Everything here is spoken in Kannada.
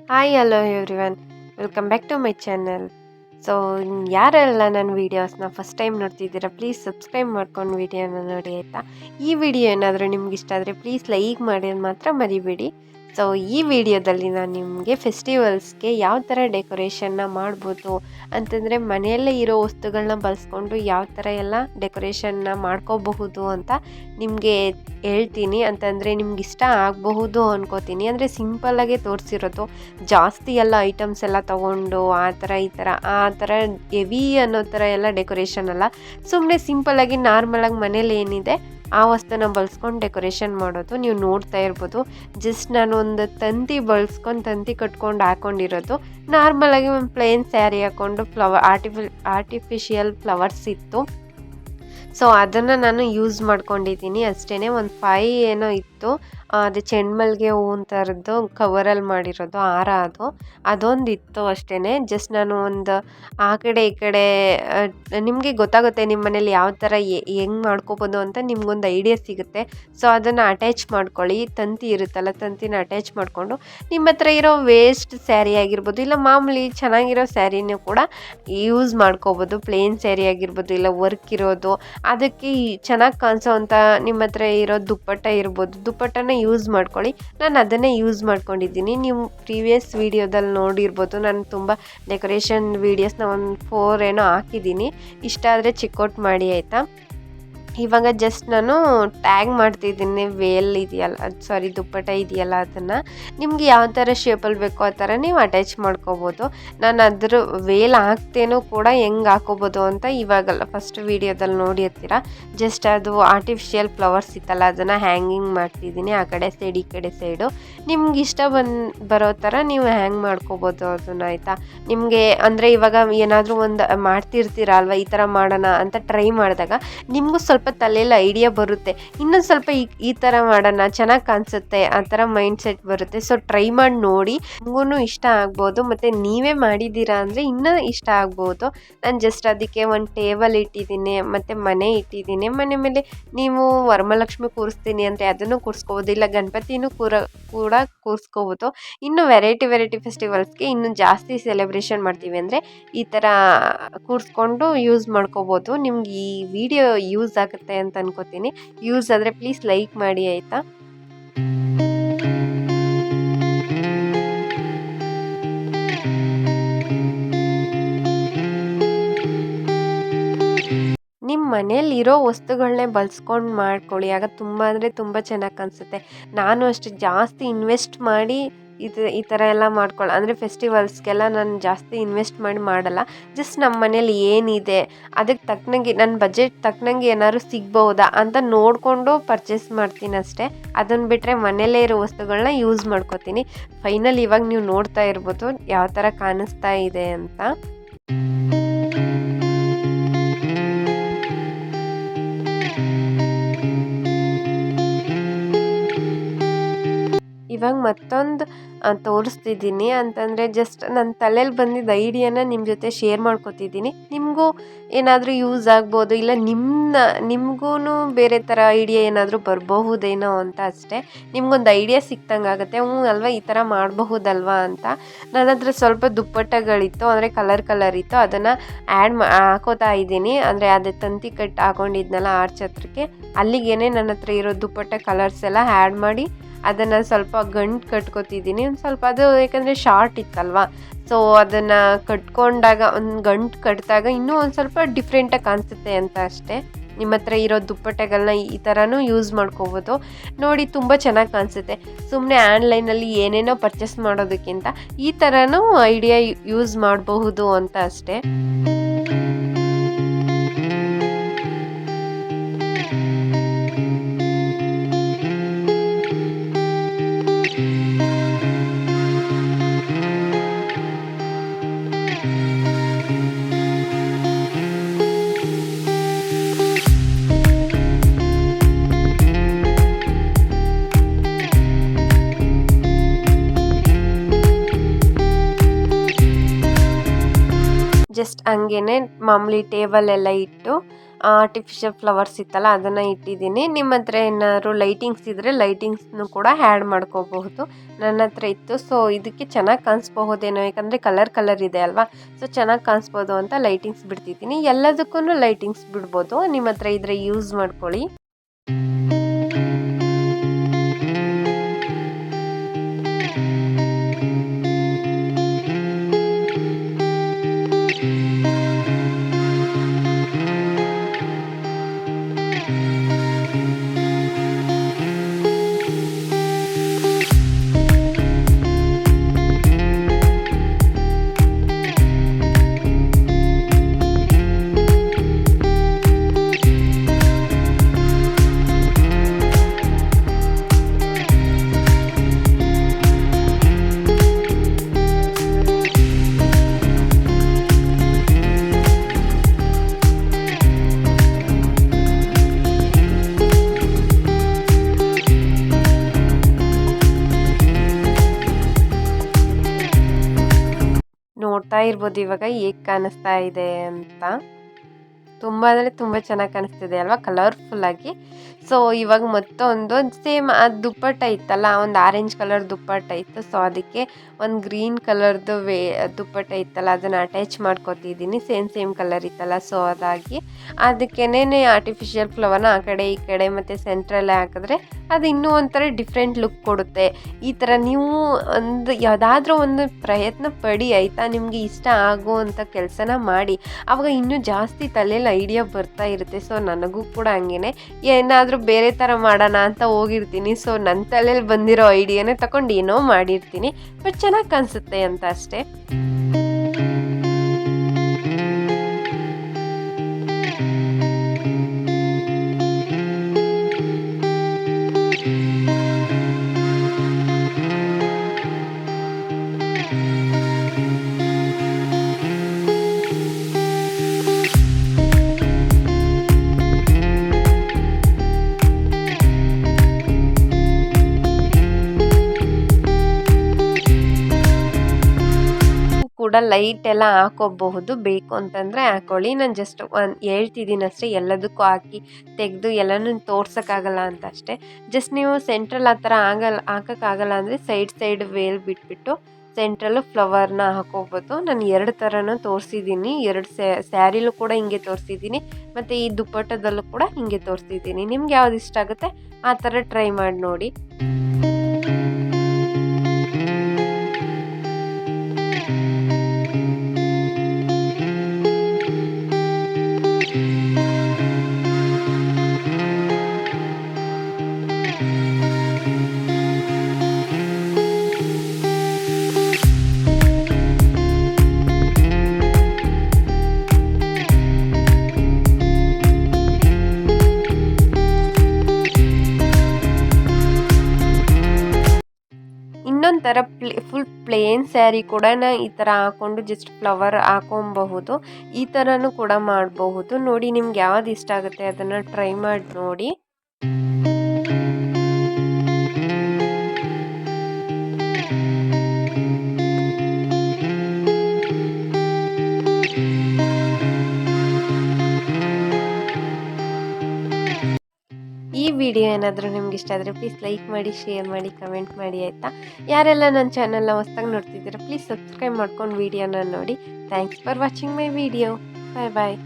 Hi hello everyone, welcome back to my channel. So ಯಾರೆಲ್ಲ ನನ್ನ ವೀಡಿಯೋಸ್ನ ಫಸ್ಟ್ ಟೈಮ್ ನೋಡ್ತಿದ್ದೀರಾ, ಪ್ಲೀಸ್ ಸಬ್ಸ್ಕ್ರೈಬ್ ಮಾಡ್ಕೊಂಡು ವೀಡಿಯೋನ ನೋಡಿ ಆಯಿತಾ. ಈ ವಿಡಿಯೋ ಏನಾದರೂ ನಿಮ್ಗೆ ಇಷ್ಟ ಆದರೆ ಪ್ಲೀಸ್ ಲೈಕ್ ಮಾಡಿ ಮಾತ್ರ ಮರಿಬೇಡಿ. ಸೊ ಈ ವಿಡಿಯೋದಲ್ಲಿ ನಾನು ನಿಮಗೆ ಫೆಸ್ಟಿವಲ್ಸ್ಗೆ ಯಾವ ಥರ ಡೆಕೋರೇಷನ್ನ ಮಾಡ್ಬೋದು ಅಂತಂದರೆ, ಮನೆಯಲ್ಲೇ ಇರೋ ವಸ್ತುಗಳನ್ನ ಬಳಸ್ಕೊಂಡು ಯಾವ ಥರ ಎಲ್ಲ ಡೆಕೋರೇಷನ್ನ ಮಾಡ್ಕೋಬಹುದು ಅಂತ ನಿಮಗೆ ಹೇಳ್ತೀನಿ. ಅಂತಂದರೆ ನಿಮ್ಗೆ ಇಷ್ಟ ಆಗಬಹುದು ಅನ್ಕೋತೀನಿ. ಅಂದರೆ ಸಿಂಪಲ್ಲಾಗೆ ತೋರಿಸಿರೋದು, ಜಾಸ್ತಿ ಎಲ್ಲ ಐಟಮ್ಸ್ ಎಲ್ಲ ತೊಗೊಂಡು ಈ ಥರ ಹೆವಿ ಅನ್ನೋ ಥರ ಎಲ್ಲ ಡೆಕೋರೇಷನ್ ಅಲ್ಲ. ಸುಮ್ಮನೆ ಸಿಂಪಲ್ಲಾಗಿ ನಾರ್ಮಲಾಗಿ ಮನೇಲಿ ಏನಿದೆ ಆ ವಸ್ತುನ ಬಳಸ್ಕೊಂಡು ಡೆಕೋರೇಷನ್ ಮಾಡೋದು. ನೀವು ನೋಡ್ತಾ ಇರ್ಬೋದು, ಜಸ್ಟ್ ನಾನು ಒಂದು ತಂತಿ ತಂತಿ ಕಟ್ಕೊಂಡು ಹಾಕೊಂಡಿರೋದು. ನಾರ್ಮಲಾಗಿ ಒಂದು ಪ್ಲೇನ್ ಸ್ಯಾರಿ ಹಾಕ್ಕೊಂಡು ಆರ್ಟಿಫಿಷಿಯಲ್ ಫ್ಲವರ್ಸ್ ಇತ್ತು. ಸೊ ಅದನ್ನು ನಾನು ಯೂಸ್ ಮಾಡ್ಕೊಂಡಿದ್ದೀನಿ ಅಷ್ಟೇ. ಒಂದು 5 ಏನೋ ಇತ್ತು, ಅದು ಚೆಂಡ್ಮಲ್ಗೆ ಹೂವಿನ ಥರದ್ದು ಕವರಲ್ಲಿ ಮಾಡಿರೋದು ಹಾರ, ಅದೊಂದು ಇತ್ತು ಅಷ್ಟೇ. ಜಸ್ಟ್ ನಾನು ಒಂದು ಆ ಕಡೆ ಈ ಕಡೆ ನಿಮಗೆ ಗೊತ್ತಾಗುತ್ತೆ ನಿಮ್ಮ ಮನೇಲಿ ಯಾವ ಥರ ಹೆಂಗೆ ಮಾಡ್ಕೋಬೋದು ಅಂತ ನಿಮ್ಗೊಂದು ಐಡಿಯಾ ಸಿಗುತ್ತೆ. ಸೊ ಅದನ್ನು ಅಟ್ಯಾಚ್ ಮಾಡ್ಕೊಳ್ಳಿ, ತಂತಿ ಇರುತ್ತಲ್ಲ ತಂತಿನ ಅಟ್ಯಾಚ್ ಮಾಡಿಕೊಂಡು ನಿಮ್ಮ ಹತ್ರ ಇರೋ ವೇಸ್ಟ್ ಸ್ಯಾರಿ ಆಗಿರ್ಬೋದು, ಇಲ್ಲ ಮಾಮೂಲಿ ಚೆನ್ನಾಗಿರೋ ಸ್ಯಾರಿನೂ ಕೂಡ ಯೂಸ್ ಮಾಡ್ಕೋಬೋದು. ಪ್ಲೇನ್ ಸ್ಯಾರಿ ಆಗಿರ್ಬೋದು, ಇಲ್ಲ ವರ್ಕ್ ಇರೋದು, ಅದಕ್ಕೆ ಚೆನ್ನಾಗಿ ಕಾಣಿಸೋವಂಥ ನಿಮ್ಮ ಹತ್ರ ಇರೋ ದುಪ್ಪಟ್ಟ ಇರ್ಬೋದು, ದುಪ್ಪಟ್ಟನ ಯೂಸ್ ಮಾಡ್ಕೊಳ್ಳಿ. ನಾನು ಅದನ್ನೇ ಯೂಸ್ ಮಾಡ್ಕೊಂಡಿದ್ದೀನಿ. ನೀವು ಪ್ರೀವಿಯಸ್ ವೀಡಿಯೋದಲ್ಲಿ ನೋಡಿರ್ಬೋದು, ನಾನು ತುಂಬ ಡೆಕೋರೇಷನ್ ವೀಡಿಯೋಸ್ನ ಒಂದು 4 ಏನೋ ಹಾಕಿದ್ದೀನಿ. ಇಷ್ಟ ಆದರೆ ಚೆಕ್ಔಟ್ ಮಾಡಿ ಆಯಿತಾ. ಇವಾಗ ಜಸ್ಟ್ ನಾನು ಟ್ಯಾಗ್ ಮಾಡ್ತಿದ್ದೀನಿ ವೇಲ್ ಇದೆಯಲ್ಲ, ದುಪ್ಪಟ್ಟ ಇದೆಯಲ್ಲ, ಅದನ್ನು ನಿಮ್ಗೆ ಯಾವ ಥರ ಶೇಪಲ್ಲಿ ಬೇಕೋ ಆ ಥರ ನೀವು ಅಟ್ಯಾಚ್ ಮಾಡ್ಕೋಬೋದು. ನಾನು ಅದ್ರ ವೇಲ್ ಹಾಕ್ತೇನೂ ಕೂಡ ಹೆಂಗೆ ಹಾಕೋಬೋದು ಅಂತ ಇವಾಗಲ್ಲ ಫಸ್ಟ್ ವೀಡಿಯೋದಲ್ಲಿ ನೋಡಿರ್ತೀರ. ಜಸ್ಟ್ ಅದು ಆರ್ಟಿಫಿಷಿಯಲ್ ಫ್ಲವರ್ಸ್ ಇತ್ತಲ್ಲ, ಅದನ್ನು ಹ್ಯಾಂಗಿಂಗ್ ಮಾಡ್ತಿದ್ದೀನಿ ಆ ಕಡೆ ಸೈಡ್ ಈ ಕಡೆ ಸೈಡು. ನಿಮ್ಗೆ ಇಷ್ಟ ಬರೋ ಥರ ನೀವು ಹ್ಯಾಂಗ್ ಮಾಡ್ಕೋಬೋದು ಅದನ್ನು ಆಯಿತಾ. ನಿಮಗೆ ಅಂದರೆ ಇವಾಗ ಏನಾದರೂ ಒಂದು ಮಾಡ್ತಿರ್ತೀರ ಅಲ್ವಾ, ಈ ಥರ ಮಾಡೋಣ ಅಂತ ಟ್ರೈ ಮಾಡಿದಾಗ ನಿಮಗೂ ಸ್ವಲ್ಪ ತಲೆಯಲ್ಲಿ ಐಡಿಯಾ ಬರುತ್ತೆ, ಇನ್ನೊಂದು ಸ್ವಲ್ಪ ಈ ಥರ ಮಾಡೋಣ ಚೆನ್ನಾಗಿ ಕಾಣಿಸುತ್ತೆ, ಆ ಥರ ಮೈಂಡ್ ಸೆಟ್ ಬರುತ್ತೆ. ಸೊ ಟ್ರೈ ಮಾಡಿ ನೋಡಿ, ನಿಮಗೂ ಇಷ್ಟ ಆಗ್ಬೋದು, ಮತ್ತು ನೀವೇ ಮಾಡಿದ್ದೀರಾ ಅಂದರೆ ಇನ್ನೂ ಇಷ್ಟ ಆಗ್ಬೋದು. ನಾನು ಜಸ್ಟ್ ಅದಕ್ಕೆ ಒಂದು ಟೇಬಲ್ ಇಟ್ಟಿದ್ದೀನಿ, ಮತ್ತು ಮನೆ ಇಟ್ಟಿದ್ದೀನಿ. ಮನೆ ಮೇಲೆ ನೀವು ವರಮಹಾಲಕ್ಷ್ಮಿ ಕೂರಿಸ್ತೀನಿ ಅಂದರೆ ಅದನ್ನು ಕೂರಿಸ್ಕೋಬೋದು, ಇಲ್ಲ ಗಣಪತಿನೂ ಕೂಡ ಕೂರಿಸ್ಕೋಬೋದು. ಇನ್ನು ವೆರೈಟಿ ಫೆಸ್ಟಿವಲ್ಸ್ಗೆ ಇನ್ನೂ ಜಾಸ್ತಿ ಸೆಲೆಬ್ರೇಷನ್ ಮಾಡ್ತೀವಿ ಅಂದರೆ ಈ ಥರ ಕೂರಿಸ್ಕೊಂಡು ಯೂಸ್ ಮಾಡ್ಕೋಬೋದು. ನಿಮ್ಗೆ ಈ ವಿಡಿಯೋ ಯೂಸ್ ಆಗುತ್ತೆ ಅಂತ ಅನ್ಕೋತೀನಿ. ಯೂಸ್ ಆದರೆ ಪ್ಲೀಸ್ ಲೈಕ್ ಮಾಡಿ ಆಯಿತಾ. ನಿಮ್ಮ ಮನೇಲಿರೋ ವಸ್ತುಗಳನ್ನೇ ಬಳಸ್ಕೊಂಡು ಮಾಡ್ಕೊಳ್ಳಿ, ಆಗ ತುಂಬ ಅಂದರೆ ತುಂಬ ಚೆನ್ನಾಗಿ ಕಾಣಿಸುತ್ತೆ. ನಾನು ಅಷ್ಟೇ ಜಾಸ್ತಿ ಇನ್ವೆಸ್ಟ್ ಮಾಡಿ ಈ ಥರ ಎಲ್ಲ ಅಂದರೆ ಫೆಸ್ಟಿವಲ್ಸ್ಗೆಲ್ಲ ನಾನು ಜಾಸ್ತಿ ಇನ್ವೆಸ್ಟ್ ಮಾಡಿ ಮಾಡಲ್ಲ. ಜಸ್ಟ್ ನಮ್ಮ ಮನೇಲಿ ಏನಿದೆ ಅದಕ್ಕೆ ತಕ್ಕನಂಗೆ ನನ್ನ ಬಜೆಟ್ ತಕ್ಕನಂಗೆ ಏನಾದ್ರು ಸಿಗ್ಬೋದಾ ಅಂತ ನೋಡಿಕೊಂಡು ಪರ್ಚೇಸ್ ಮಾಡ್ತೀನಿ ಅಷ್ಟೇ. ಅದನ್ನು ಬಿಟ್ಟರೆ ಮನೆಯಲ್ಲೇ ಇರೋ ವಸ್ತುಗಳನ್ನ ಯೂಸ್ ಮಾಡ್ಕೋತೀನಿ. ಫೈನಲ್ ಇವಾಗ ನೀವು ನೋಡ್ತಾ ಇರ್ಬೋದು ಯಾವ ಥರ ಕಾಣಿಸ್ತಾ ಇದೆ ಅಂತ. ಇವಾಗ ಮತ್ತೊಂದು ತೋರಿಸ್ತಿದ್ದೀನಿ. ಅಂತಂದರೆ ಜಸ್ಟ್ ನನ್ನ ತಲೆಯಲ್ಲಿ ಬಂದಿದ್ದ ಐಡಿಯಾನ ನಿಮ್ಮ ಜೊತೆ ಶೇರ್ ಮಾಡ್ಕೊತಿದ್ದೀನಿ. ನಿಮಗೂ ಏನಾದರೂ ಯೂಸ್ ಆಗ್ಬೋದು, ಇಲ್ಲ ನಿಮಗೂ ಬೇರೆ ಥರ ಐಡಿಯಾ ಏನಾದರೂ ಬರಬಹುದೇನೋ ಅಂತ ಅಷ್ಟೇ. ನಿಮ್ಗೊಂದು ಐಡಿಯಾ ಸಿಕ್ತಂಗೆ ಆಗುತ್ತೆ, ಅಲ್ವಾ ಈ ಥರ ಮಾಡಬಹುದಲ್ವಾ ಅಂತ. ನನ್ನ ಹತ್ರ ಸ್ವಲ್ಪ ದುಪ್ಪಟ್ಟಗಳಿತ್ತು, ಅಂದರೆ ಕಲರ್ ಇತ್ತು, ಅದನ್ನು ಹಾಕೋತಾ ಇದ್ದೀನಿ. ಅಂದರೆ ಅದೇ ತಂತಿ ಕಟ್ಟು ಹಾಕೊಂಡಿದ್ನಲ್ಲ ಆರ್ಚ್ ಹತ್ರಕ್ಕೆ, ಅಲ್ಲಿಗೇನೆ ನನ್ನ ಹತ್ರ ಇರೋ ದುಪ್ಪಟ್ಟ ಕಲರ್ಸ್ ಎಲ್ಲ ಆ್ಯಡ್ ಮಾಡಿ ಅದನ್ನು ಸ್ವಲ್ಪ ಗಂಟು ಕಟ್ಕೊತಿದ್ದೀನಿ. ಒಂದು ಸ್ವಲ್ಪ ಅದು ಯಾಕಂದರೆ ಶಾರ್ಟ್ ಇತ್ತಲ್ವ, ಸೊ ಅದನ್ನು ಕಟ್ಕೊಂಡಾಗ ಒಂದು ಗಂಟು ಕಟ್ಟಿದಾಗ ಇನ್ನೂ ಒಂದು ಸ್ವಲ್ಪ ಡಿಫ್ರೆಂಟಾಗಿ ಕಾಣಿಸುತ್ತೆ ಅಂತ ಅಷ್ಟೇ. ನಿಮ್ಮ ಹತ್ರ ಇರೋ ದುಪ್ಪಟ್ಟೆಗಳನ್ನ ಈ ಥರನೂ ಯೂಸ್ ಮಾಡ್ಕೋಬೋದು. ನೋಡಿ ತುಂಬ ಚೆನ್ನಾಗಿ ಕಾಣಿಸುತ್ತೆ. ಸುಮ್ಮನೆ ಆನ್ಲೈನಲ್ಲಿ ಏನೇನೋ ಪರ್ಚೇಸ್ ಮಾಡೋದಕ್ಕಿಂತ ಈ ಥರನೂ ಐಡಿಯಾ ಯೂಸ್ ಮಾಡಬಹುದು ಅಂತ ಅಷ್ಟೇ. ಜಸ್ಟ್ ಹಂಗೇ ಮಾಮೂಲಿ ಟೇಬಲ್ ಎಲ್ಲ ಇಟ್ಟು ಆರ್ಟಿಫಿಷಿಯಲ್ ಫ್ಲವರ್ಸ್ ಇತ್ತಲ್ಲ ಅದನ್ನು ಇಟ್ಟಿದ್ದೀನಿ. ನಿಮ್ಮ ಹತ್ರ ಏನಾದ್ರು ಲೈಟಿಂಗ್ಸ್ ಇದ್ದರೆ ಲೈಟಿಂಗ್ಸ್ನು ಕೂಡ ಆ್ಯಡ್ ಮಾಡ್ಕೋಬಹುದು. ನನ್ನ ಹತ್ರ ಇತ್ತು. ಸೊ ಇದಕ್ಕೆ ಚೆನ್ನಾಗಿ ಕಾಣಿಸ್ಬಹುದೇನೋ, ಯಾಕಂದರೆ ಕಲರ್ ಇದೆ ಅಲ್ವಾ, ಸೊ ಚೆನ್ನಾಗಿ ಕಾಣಿಸ್ಬೋದು ಅಂತ ಲೈಟಿಂಗ್ಸ್ ಬಿಡ್ತಿದ್ದೀನಿ. ಎಲ್ಲದಕ್ಕೂ ಲೈಟಿಂಗ್ಸ್ ಬಿಡ್ಬೋದು, ನಿಮ್ಮ ಹತ್ರ ಇದ್ರೆ ಯೂಸ್ ಮಾಡ್ಕೊಳ್ಳಿ. ನೋಡ್ತಾ ಇರ್ಬೋದು ಇವಾಗ ಹೇಗೆ ಕಾಣಿಸ್ತಾ ಇದೆ ಅಂತ. ತುಂಬ ಅಂದರೆ ತುಂಬ ಚೆನ್ನಾಗಿ ಕಾಣಿಸ್ತಿದೆ ಅಲ್ವಾ, ಕಲರ್ಫುಲ್ಲಾಗಿ. ಸೊ ಇವಾಗ ಮತ್ತೊಂದು ಸೇಮ್ ಅದು ದುಪ್ಪಟ್ಟ ಇತ್ತಲ್ಲ, ಒಂದು ಆರೆಂಜ್ ಕಲರ್ ದುಪ್ಪಟ್ಟ ಇತ್ತು. ಸೊ ಅದಕ್ಕೆ ಒಂದು ಗ್ರೀನ್ ಕಲರ್ದು ದುಪ್ಪಟ್ಟ ಇತ್ತಲ್ಲ ಅದನ್ನು ಅಟ್ಯಾಚ್ ಮಾಡ್ಕೊತಿದ್ದೀನಿ. ಸೇಮ್ ಕಲರ್ ಇತ್ತಲ್ಲ, ಸೊ ಅದಾಗಿ ಅದಕ್ಕೇನೆ ಆರ್ಟಿಫಿಷಿಯಲ್ ಫ್ಲವರ್ನ ಆ ಕಡೆ ಈ ಕಡೆ ಮತ್ತು ಸೆಂಟ್ರಲ್ಲೇ ಹಾಕಿದ್ರೆ ಅದು ಇನ್ನೂ ಒಂಥರ ಡಿಫ್ರೆಂಟ್ ಲುಕ್ ಕೊಡುತ್ತೆ. ಈ ಥರ ನೀವು ಯಾವುದಾದ್ರೂ ಒಂದು ಪ್ರಯತ್ನ ಪಡಿ ಆಯಿತಾ, ನಿಮಗೆ ಇಷ್ಟ ಆಗುವಂಥ ಕೆಲಸನ ಮಾಡಿ, ಆವಾಗ ಇನ್ನೂ ಜಾಸ್ತಿ ತಲೆಯಲ್ಲಿ ಐಡಿಯಾ ಬರ್ತಾ ಇರುತ್ತೆ. ಸೊ ನನಗೂ ಕೂಡ ಹಂಗೇ ಏನಾದರೂ ಬೇರೆ ಥರ ಮಾಡೋಣ ಅಂತ ಹೋಗಿರ್ತೀನಿ. ಸೊ ನನ್ನ ತಲೆಯಲ್ಲಿ ಬಂದಿರೋ ಐಡಿಯಾನೇ ತಗೊಂಡು ಏನೋ ಮಾಡಿರ್ತೀನಿ, ಬಟ್ ಚೆನ್ನಾಗಿ ಕಾಣಿಸುತ್ತೆ ಅಂತ ಅಷ್ಟೇ. ಕೂಡ ಲೈಟ್ ಎಲ್ಲ ಹಾಕೋಬಹುದು, ಬೇಕು ಅಂತಂದರೆ ಹಾಕೊಳ್ಳಿ. ನಾನು ಜಸ್ಟ್ ಹೇಳ್ತಿದ್ದೀನಿ ಅಷ್ಟೇ, ಎಲ್ಲದಕ್ಕೂ ಹಾಕಿ ತೆಗೆದು ಎಲ್ಲನೂ ತೋರ್ಸೋಕ್ಕಾಗಲ್ಲ ಅಂತ ಅಷ್ಟೇ. ಜಸ್ಟ್ ನೀವು ಸೆಂಟ್ರಲ್ ಆ ಥರ ಹಾಕೋಕ್ಕಾಗಲ್ಲ ಅಂದರೆ ಸೈಡ್ ವೇಲ್ ಬಿಟ್ಬಿಟ್ಟು ಸೆಂಟ್ರಲ್ಲು ಫ್ಲವರ್ನ ಹಾಕೋಬೋದು. ನಾನು 2 ಥರನೂ ತೋರಿಸಿದ್ದೀನಿ. 2 ಸ್ಯಾರಿಲೂ ಕೂಡ ಹಿಂಗೆ ತೋರಿಸಿದ್ದೀನಿ, ಮತ್ತು ಈ ದುಪ್ಪಟ್ಟದಲ್ಲೂ ಕೂಡ ಹಿಂಗೆ ತೋರಿಸಿದ್ದೀನಿ. ನಿಮ್ಗೆ ಯಾವ್ದು ಇಷ್ಟ ಆಗುತ್ತೆ ಆ ಥರ ಟ್ರೈ ಮಾಡಿ ನೋಡಿ. ಇನ್ನೊಂಥರ ಫುಲ್ ಪ್ಲೇನ್ ಸ್ಯಾರಿ ಕೂಡ ಈ ಥರ ಹಾಕ್ಕೊಂಡು ಜಸ್ಟ್ ಫ್ಲವರ್ ಹಾಕೊಬಹುದು. ಈ ಥರನೂ ಕೂಡ ಮಾಡಬಹುದು. ನೋಡಿ ನಿಮ್ಗೆ ಯಾವ್ದು ಇಷ್ಟ ಆಗುತ್ತೆ ಅದನ್ನು ಟ್ರೈ ಮಾಡಿ ನೋಡಿ. ಈ ವಿಡಿಯೋ ಏನಾದರೂ ನಿಮ್ಗೆ ಇಷ್ಟ ಆದರೆ ಪ್ಲೀಸ್ ಲೈಕ್ ಮಾಡಿ, ಶೇರ್ ಮಾಡಿ, ಕಮೆಂಟ್ ಮಾಡಿ ಆಯಿತಾ. ಯಾರೆಲ್ಲ ನನ್ನ ಚಾನಲ್ನ ಹೊಸ್ದಾಗಿ ನೋಡ್ತಿದ್ದೀರಾ ಪ್ಲೀಸ್ ಸಬ್ಸ್ಕ್ರೈಬ್ ಮಾಡ್ಕೊಂಡು ವಿಡಿಯೋನ ನೋಡಿ. Thanks for watching my video. Bye bye.